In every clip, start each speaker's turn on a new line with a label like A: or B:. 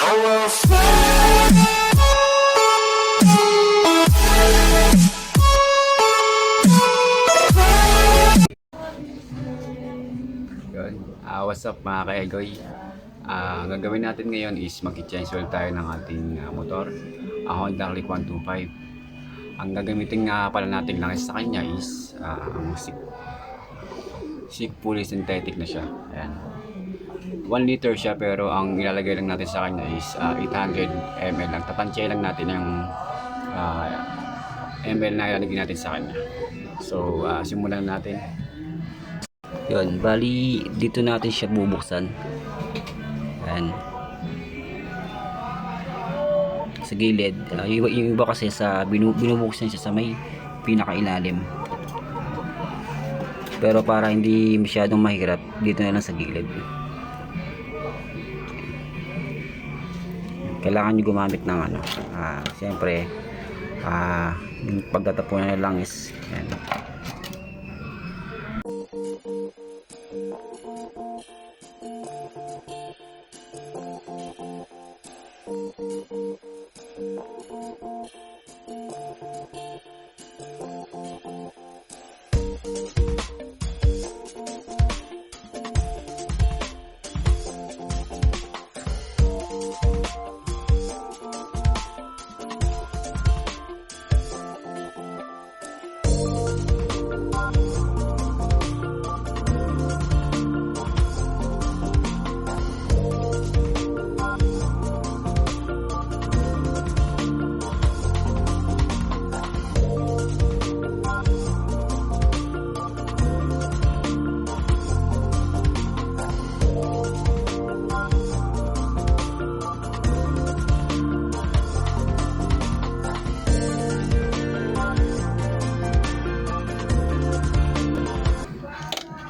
A: Yun. What's up mga ka-egoy? Ang gagawin natin ngayon is mag-change oil tayo ng ating motor, Honda Click 125. Ang gagamitin nga pala natin lang sa kanya is ang fully synthetic na siya. Ayan. 1 liter siya, pero ang ilalagay lang natin sa kanya is 800 ml lang. Tatansya lang natin yung ml na ilalagay natin sa kanya. So simulan natin.
B: Yun, bali dito natin siya bubuksan. Ayan. Sa gilid. Yung iba kasi sa binubuksan siya sa may pinakailalim. Pero para hindi masyadong mahirap, dito na lang sa gilid. Kailangan nyo gumamit ng siyempre yung pagtatapunan na lang is ayan.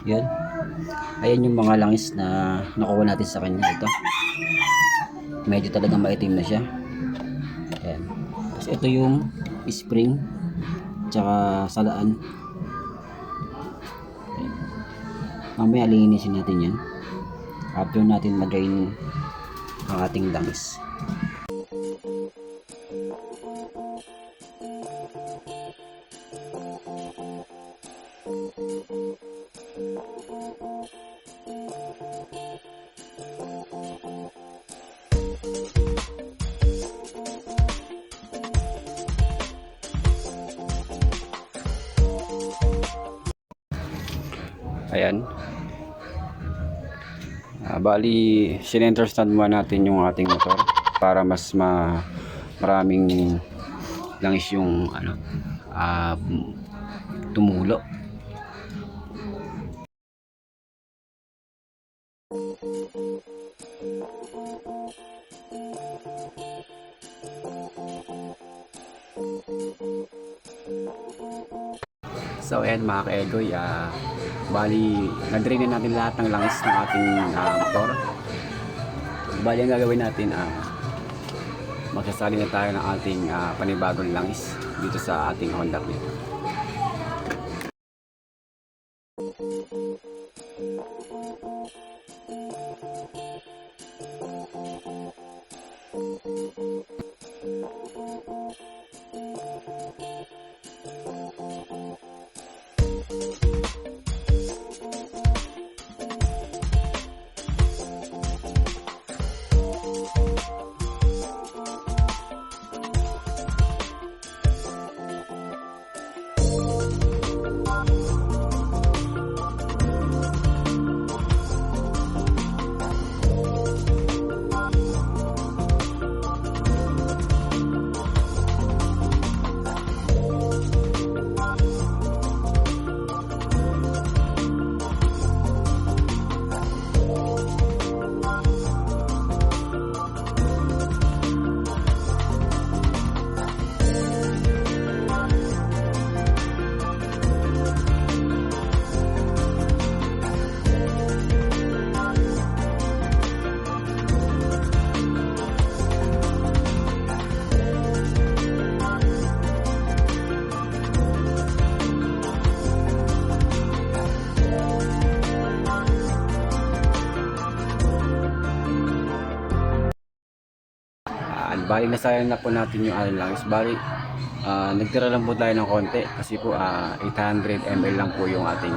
B: Yan. Ayan yung mga langis na nakuha natin sa kanya. Ito. Medyo talagang maitim na siya. Ayan. Tapos ito yung spring. Tsaka salaan. Ayan. Mamaya linisin natin yan. After natin mag-drain ang ating langis.
A: Ayan. Bali, sinenter stand muna natin yung ating motor para mas maraming langis yung tumulo. So ayan mga ka-egoy, bali na-drain na natin lahat ng langis ng ating motor. Bali ang gagawin natin, magsasali na tayo ng ating panibagong langis dito sa ating Honda Click. Bali nasayang na po natin yung ano lang. Bali nagtira lang po tayo ng konti kasi po 800 ml lang po yung ating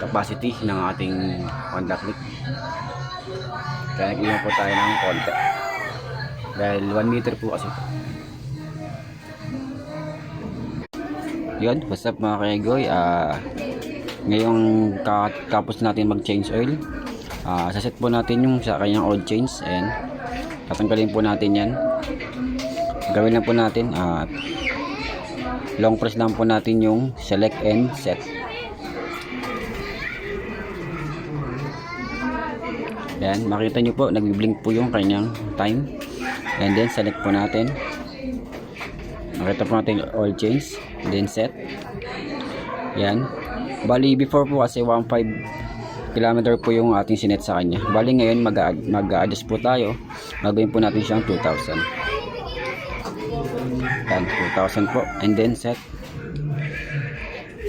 A: capacity ng ating Honda Click. Kaya nag-iwan po tayo ng konti. Dahil 1 liter po kasi ito. Yun, what's up mga kaegoy? Ngayong tapos natin mag-change oil, saset po natin yung sa kanyang oil change. Ayan, tatanggalin po natin yan. Gawin lang po natin, long press lang po natin yung select and set. Ayan, makita nyo po, nag-blink po yung kanyang time. And then select po natin. Makita po natin oil change, then set. Yan. Bali before po kasi 1.5 km po yung ating sinet sa kanya. Bali ngayon mag-adjust po tayo. Gagawin po natin siyang 2,000. Yan, 2,000 po. And then set.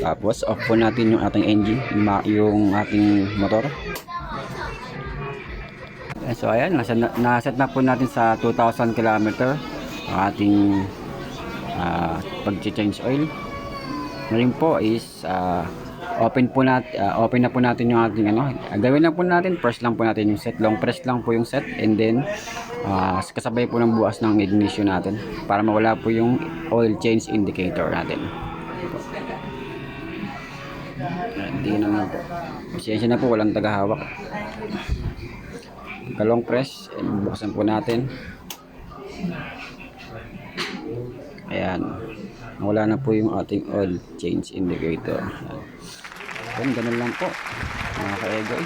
A: Tapos off po natin yung ating engine, yung ating motor. So ayan, naset na po natin sa 2,000 km ang ating pag-change oil. Ngayon po is open na po natin yung ating gawin lang po natin, press lang po natin yung set, long press lang po yung set, and then kasabay po ng bukas ng ignition natin para mawala po yung oil change indicator natin. Hindi naman po, pasensya na po, walang tagahawak. Long press, buksan po natin. Ayan, wala na po yung ating oil change indicator. Ayan, ganun lang po mga kaegoy.